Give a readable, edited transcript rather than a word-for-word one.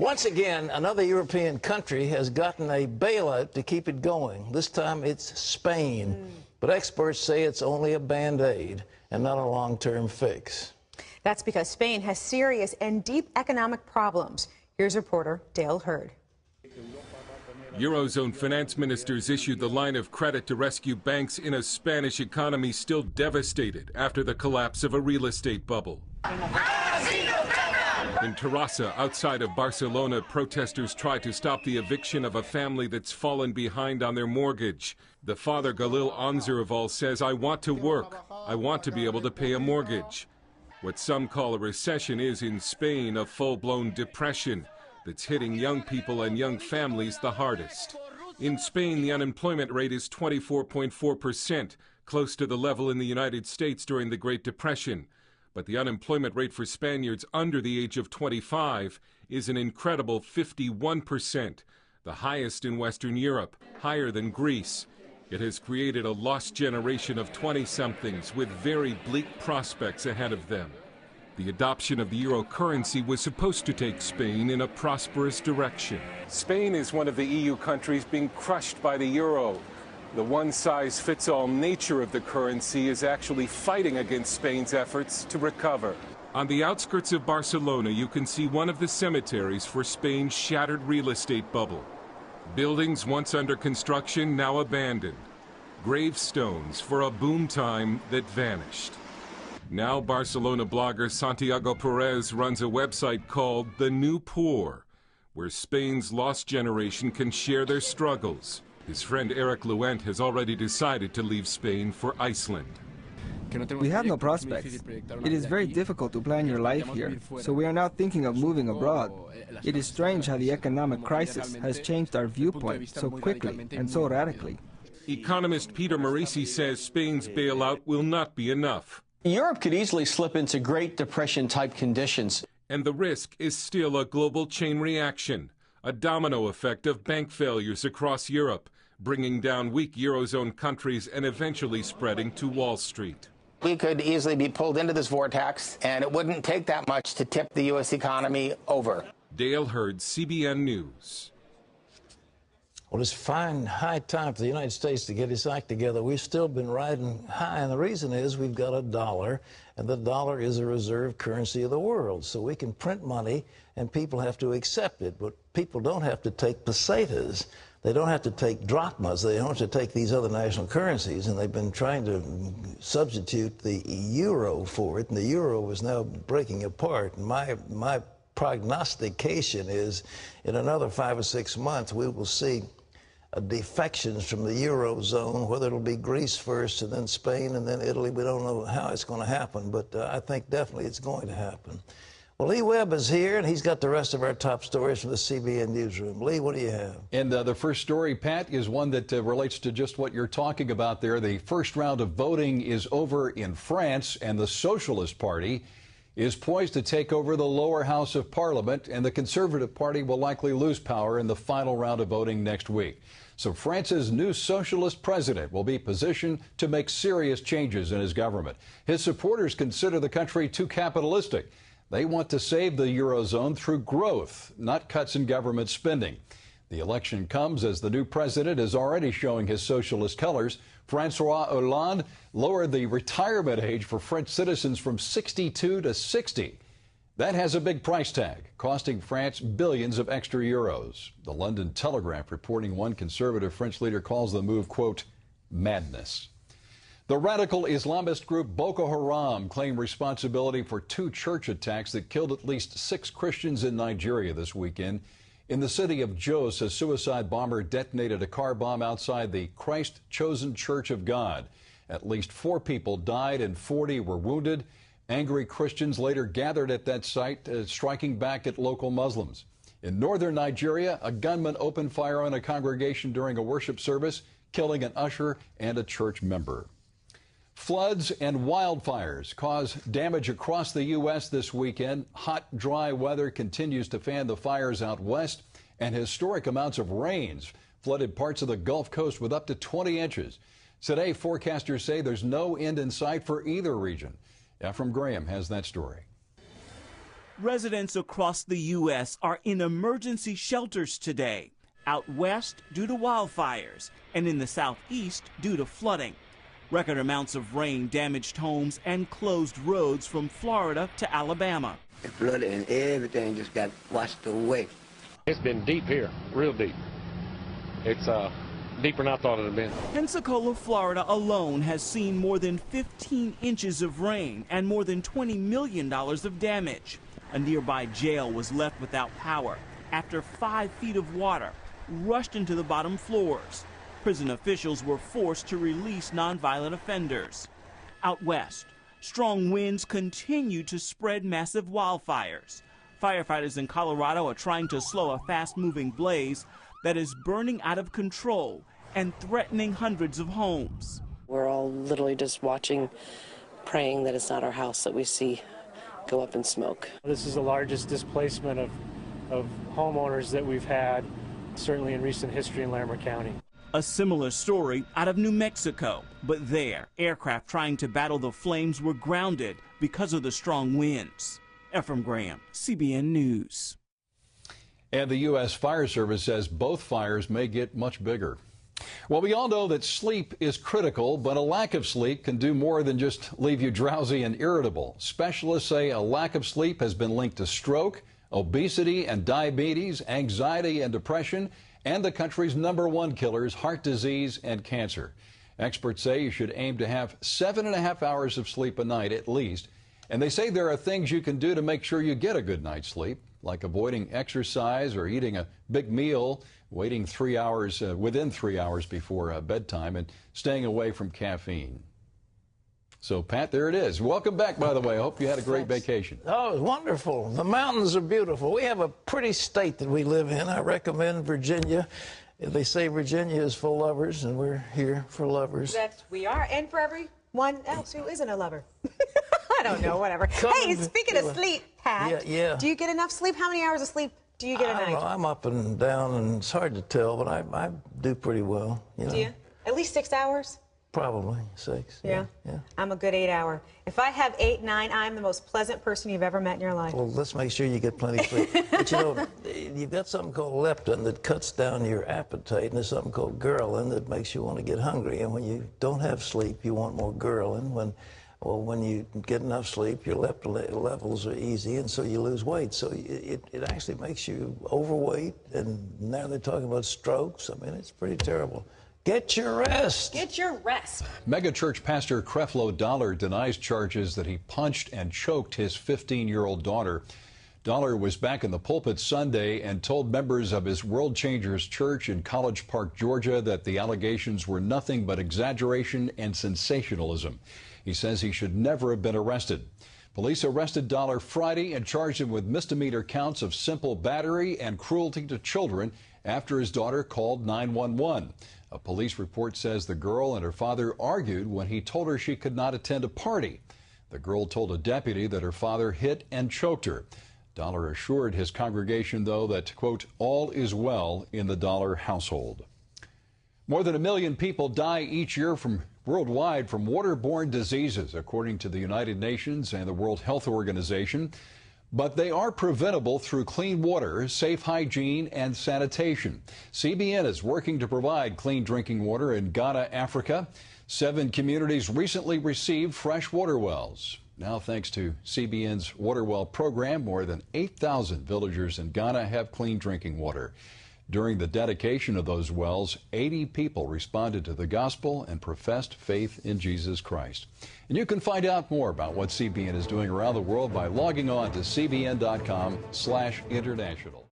Once again, another European country has gotten a bailout to keep it going. This time it's Spain. But experts say it's only a Band-Aid and not a long-term fix. That's because Spain has serious and deep economic problems. Here's reporter Dale Hurd. Eurozone finance ministers issued the line of credit to rescue banks in a Spanish economy still devastated after the collapse of a real estate bubble. In Terrassa, outside of Barcelona, protesters tried to stop the eviction of a family that's fallen behind on their mortgage. The father, Galil Anzerval, says, "I want to work. I want to be able to pay a mortgage." What some call a recession is, in Spain, a full-blown depression that's hitting young people and young families the hardest. In Spain, the unemployment rate is 24.4%, close to the level in the United States during the Great Depression. But the unemployment rate for Spaniards under the age of 25 is an incredible 51%, the highest in Western Europe, higher than Greece. It has created a lost generation of 20-somethings with very bleak prospects ahead of them. The adoption of the euro currency was supposed to take Spain in a prosperous direction. Spain is one of the EU countries being crushed by the euro. The one-size-fits-all nature of the currency is actually fighting against Spain's efforts to recover. On the outskirts of Barcelona, you can see one of the cemeteries for Spain's shattered real estate bubble. Buildings once under construction, now abandoned. Gravestones for a boom time that vanished. Now Barcelona blogger Santiago Perez runs a website called The New Poor, where Spain's lost generation can share their struggles. His friend Eric Luent has already decided to leave Spain for Iceland. We have no prospects. It is very difficult to plan your life here, so we are now thinking of moving abroad. It is strange how the economic crisis has changed our viewpoint so quickly and so radically. Economist Peter Marisi says Spain's bailout will not be enough. Europe could easily slip into Great Depression-type conditions. And the risk is still a global chain reaction, a domino effect of bank failures across Europe, bringing down weak Eurozone countries and eventually spreading to Wall Street. We could easily be pulled into this vortex, and it wouldn't take that much to tip the U.S. economy over. Dale Hurd, CBN News. Well, it's high time for the United States to get its act together. We've still been riding high, and the reason is we've got a dollar, and the dollar is a reserve currency of the world. So we can print money, and people have to accept it. But people don't have to take pesetas. They don't have to take drachmas. They don't have to take these other national currencies, and they've been trying to substitute the euro for it, and the euro is now breaking apart. And my prognostication is in another 5 or 6 months, we will see defections from the Eurozone, whether it'll be Greece first and then Spain and then Italy. We don't know how it's going to happen, but I think definitely it's going to happen. Well, Lee Webb is here, and he's got the rest of our top stories from the CBN Newsroom. Lee, what do you have? And the first story, Pat, is one that relates to just what you're talking about there. The first round of voting is over in France, and the Socialist Party is poised to take over the lower house of Parliament, and the Conservative Party will likely lose power in the final round of voting next week. So France's new socialist president will be positioned to make serious changes in his government. His supporters consider the country too capitalistic. They want to save the Eurozone through growth, not cuts in government spending. The election comes as the new president is already showing his socialist colors. Francois Hollande lowered the retirement age for French citizens from 62 to 60. That has a big price tag, costing France billions of extra euros. The London Telegraph reporting one conservative French leader calls the move, quote, madness. The radical Islamist group Boko Haram claimed responsibility for 2 church attacks that killed at least 6 Christians in Nigeria this weekend. In the city of Jos, a suicide bomber detonated a car bomb outside the Christ Chosen Church of God. At least 4 people died and 40 were wounded. Angry Christians later gathered at that site, striking back at local Muslims. In northern Nigeria, a gunman opened fire on a congregation during a worship service, killing an usher and a church member. Floods and wildfires caused damage across the U.S. this weekend. Hot, dry weather continues to fan the fires out west, and historic amounts of rains flooded parts of the Gulf Coast with up to 20 inches. Today, forecasters say there's no end in sight for either region. Ephraim Graham has that story. Residents across the U.S. are in emergency shelters today, out west due to wildfires, and in the southeast due to flooding. Record amounts of rain damaged homes and closed roads from Florida to Alabama. It flooded and everything just got washed away. It's been deep here, real deep. It's deeper than I thought it would have been. Pensacola, Florida alone has seen more than 15 inches of rain and more than $20 million of damage. A nearby jail was left without power after 5 feet of water rushed into the bottom floors. Prison officials were forced to release nonviolent offenders. Out west, strong winds continue to spread massive wildfires. Firefighters in Colorado are trying to slow a fast-moving blaze that is burning out of control and threatening hundreds of homes. We're all literally just watching, praying that it's not our house that we see go up in smoke. This is the largest displacement of homeowners that we've had, certainly in recent history in Larimer County. A similar story out of New Mexico, but there, aircraft trying to battle the flames were grounded because of the strong winds. Ephraim Graham, CBN News. And the U.S. Fire Service says both fires may get much bigger. Well, we all know that sleep is critical, but a lack of sleep can do more than just leave you drowsy and irritable. Specialists say a lack of sleep has been linked to stroke, obesity and diabetes, anxiety and depression, and the country's #1 killers, heart disease and cancer. Experts say you should aim to have 7.5 hours of sleep a night at least. And they say there are things you can do to make sure you get a good night's sleep, like avoiding exercise or eating a big meal, waiting 3 hours, within 3 hours before bedtime, and staying away from caffeine. So, Pat, there it is. Welcome back, by the way. I hope you had a great vacation. Oh, it was wonderful. The mountains are beautiful. We have a pretty state that we live in. I recommend Virginia. They say Virginia is for lovers, and we're here for lovers. We are, and for everyone else who isn't a lover. I don't know, whatever. Hey, speaking of sleep, Pat, do you get enough sleep? How many hours of sleep do you get a night? I'm up and down, and it's hard to tell, but I do pretty well. You know? Do you? At least 6 hours? Probably 6. Yeah. I'm a good 8 hour. If I have 8, 9, I'm the most pleasant person you've ever met in your life. Well, let's make sure you get plenty of sleep. But you know, you've got something called leptin that cuts down your appetite, and there's something called ghrelin that makes you want to get hungry. And when you don't have sleep, you want more ghrelin. When you get enough sleep, your leptin levels are easy, and so you lose weight. So it actually makes you overweight, and now they're talking about strokes. I mean, it's pretty terrible. Get your rest. Get your rest. Megachurch pastor Creflo Dollar denies charges that he punched and choked his 15-year-old daughter. Dollar was back in the pulpit Sunday and told members of his World Changers Church in College Park, Georgia, that the allegations were nothing but exaggeration and sensationalism. He says he should never have been arrested. Police arrested Dollar Friday and charged him with misdemeanor counts of simple battery and cruelty to children after his daughter called 911. A police report says the girl and her father argued when he told her she could not attend a party. The girl told a deputy that her father hit and choked her. Dollar assured his congregation, though, that, quote, all is well in the Dollar household. More than 1 million people die each year worldwide from waterborne diseases, according to the United Nations and the World Health Organization. But they are preventable through clean water, safe hygiene, and sanitation. CBN is working to provide clean drinking water in Ghana, Africa. 7 communities recently received fresh water wells. Now, thanks to CBN's Water Well program, more than 8,000 villagers in Ghana have clean drinking water. During the dedication of those wells, 80 people responded to the gospel and professed faith in Jesus Christ. And you can find out more about what CBN is doing around the world by logging on to cbn.com/international.